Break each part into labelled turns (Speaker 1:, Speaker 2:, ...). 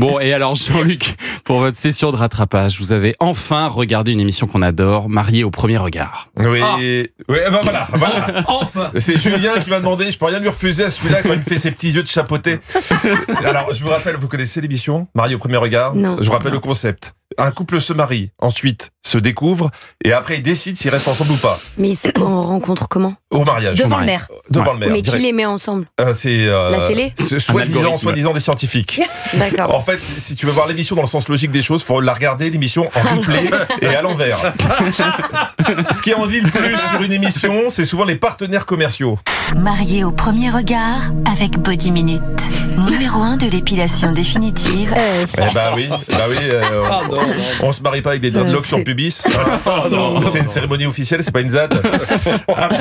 Speaker 1: Bon, et alors Jean-Luc, pour votre session de rattrapage, vous avez enfin regardé une émission qu'on adore, Marié au premier regard.
Speaker 2: Oui, oui, ben voilà.
Speaker 3: Enfin.
Speaker 2: C'est Julien qui m'a demandé, je peux rien lui refuser à celui-là quand il me fait ses petits yeux de chapeauté. Alors, je vous rappelle, vous connaissez l'émission Marié au premier regard?
Speaker 4: Non.
Speaker 2: Je vous rappelle le concept. Un couple se marie, ensuite se découvre, et après ils décident s'ils restent ensemble ou pas.
Speaker 4: Mais c'est qu'on rencontre comment?
Speaker 2: Au mariage.
Speaker 3: Devant
Speaker 1: Ouais.
Speaker 3: le maire.
Speaker 2: Devant le maire.
Speaker 4: Mais qui
Speaker 2: direct.
Speaker 4: les met ensemble?
Speaker 2: C'est
Speaker 4: La télé?
Speaker 2: Soi-disant des scientifiques.
Speaker 4: D'accord.
Speaker 2: En fait, si tu veux voir l'émission dans le sens logique des choses, faut la regarder l'émission en replay et à l'envers. Ce qui en dit le plus sur une émission, c'est souvent les partenaires commerciaux.
Speaker 5: Marié au premier regard avec Body Minute. Numéro 1 de l'épilation définitive.
Speaker 2: Bah oui, on se marie pas avec des dreadlocks sur le pubis. C'est une cérémonie officielle, c'est pas une ZAD.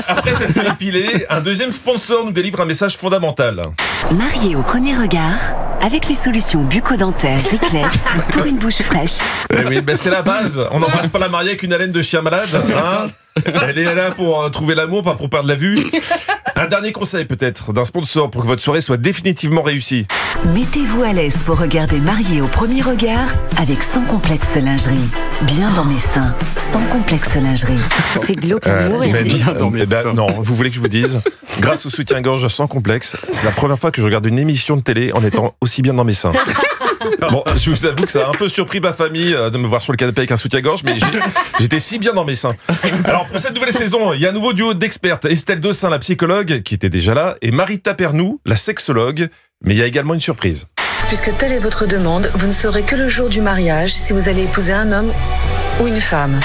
Speaker 2: Après cette fait épiler, un deuxième sponsor nous délivre un message fondamental.
Speaker 5: Marié au premier regard avec les solutions bucco-dentaires Riclès pour une bouche fraîche.
Speaker 2: Oui, ben c'est la base. On n'embrasse pas la mariée avec une haleine de chien malade. Hein, elle est là pour trouver l'amour, pas pour perdre la vue. Un dernier conseil peut-être d'un sponsor pour que votre soirée soit définitivement réussie.
Speaker 5: Mettez-vous à l'aise pour regarder Marié au premier regard avec Sans Complexe Lingerie. Bien dans mes seins, Sans Complexe Lingerie.
Speaker 4: C'est glauque à mourir.
Speaker 2: Mais
Speaker 1: bien dans mes seins.
Speaker 2: non, vous voulez que je vous dise, grâce au soutien-gorge Sans Complexe, c'est la première fois que je regarde une émission de télé en étant aussi bien dans mes seins. Bon, je vous avoue que ça a un peu surpris ma famille de me voir sur le canapé avec un soutien-gorge, mais j'étais si bien dans mes seins. Alors pour cette nouvelle saison, il y a un nouveau duo d'expertes, Estelle Dossin, la psychologue, qui était déjà là, et Marita Pernou, la sexologue, mais il y a également une surprise.
Speaker 6: Puisque telle est votre demande, vous ne saurez que le jour du mariage si vous allez épouser un homme ou une femme.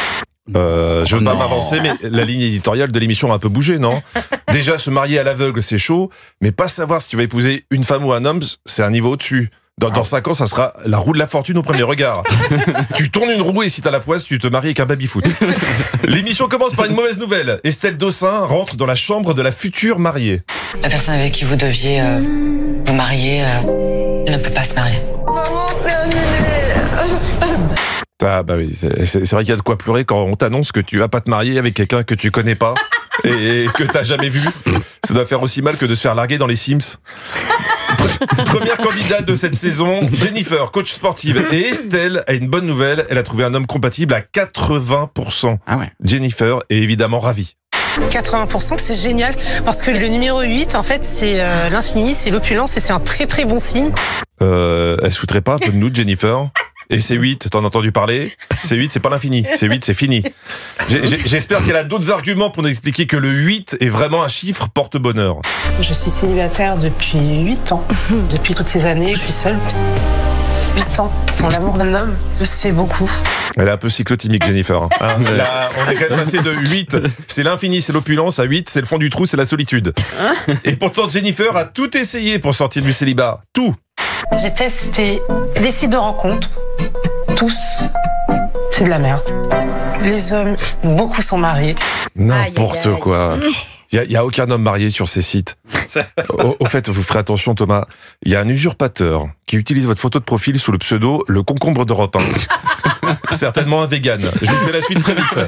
Speaker 2: Je veux pas
Speaker 1: Non.
Speaker 2: m'avancer, mais la ligne éditoriale de l'émission a un peu bougé, non? Déjà, se marier à l'aveugle, c'est chaud, mais pas savoir si tu vas épouser une femme ou un homme, c'est un niveau au-dessus. Dans 5 ans, ça sera la roue de la fortune au premier regard. Tu tournes une roue et si t'as la poisse, tu te maries avec un baby-foot. L'émission commence par une mauvaise nouvelle. Estelle Dossin rentre dans la chambre de la future mariée.
Speaker 6: La personne avec qui vous deviez vous marier ne peut pas se marier.
Speaker 2: Ah bah oui, c'est vrai qu'il y a de quoi pleurer quand on t'annonce que tu vas pas te marier avec quelqu'un que tu connais pas et que t'as jamais vu. Ça doit faire aussi mal que de se faire larguer dans les Sims. Première candidate de cette saison, Jennifer, coach sportive. Et Estelle a une bonne nouvelle, elle a trouvé un homme compatible à 80%.
Speaker 1: Ah ouais.
Speaker 2: Jennifer est évidemment ravie.
Speaker 7: 80%, c'est génial parce que le numéro 8, en fait, c'est l'infini, c'est l'opulence et c'est un très très bon signe.
Speaker 2: Elle se foutrait pas un peu de nous, Jennifer? Et C8, t'en as entendu parler? C8, c'est pas l'infini. C8, c'est fini. J'espère qu'elle a d'autres arguments pour nous expliquer que le 8 est vraiment un chiffre porte-bonheur.
Speaker 7: Je suis célibataire depuis 8 ans. Depuis toutes ces années, je suis seule. 8 ans, sans l'amour d'un homme, c'est beaucoup.
Speaker 2: Elle est un peu cyclotimique, Jennifer. Hein. Là, on est quand même passé de 8, c'est l'infini, c'est l'opulence, à 8, c'est le fond du trou, c'est la solitude. Et pourtant, Jennifer a tout essayé pour sortir du célibat. Tout.
Speaker 7: J'ai testé des sites de rencontres. Tous, c'est de la merde. Les hommes, beaucoup sont mariés.
Speaker 2: N'importe
Speaker 4: Aïe, aïe, aïe.
Speaker 2: quoi. Il y a aucun homme marié sur ces sites. Au fait, vous ferez attention, Thomas. Il y a un usurpateur qui utilise votre photo de profil sous le pseudo Le Concombre d'Europe 1. Certainement un vegan. Je vous fais la suite très vite.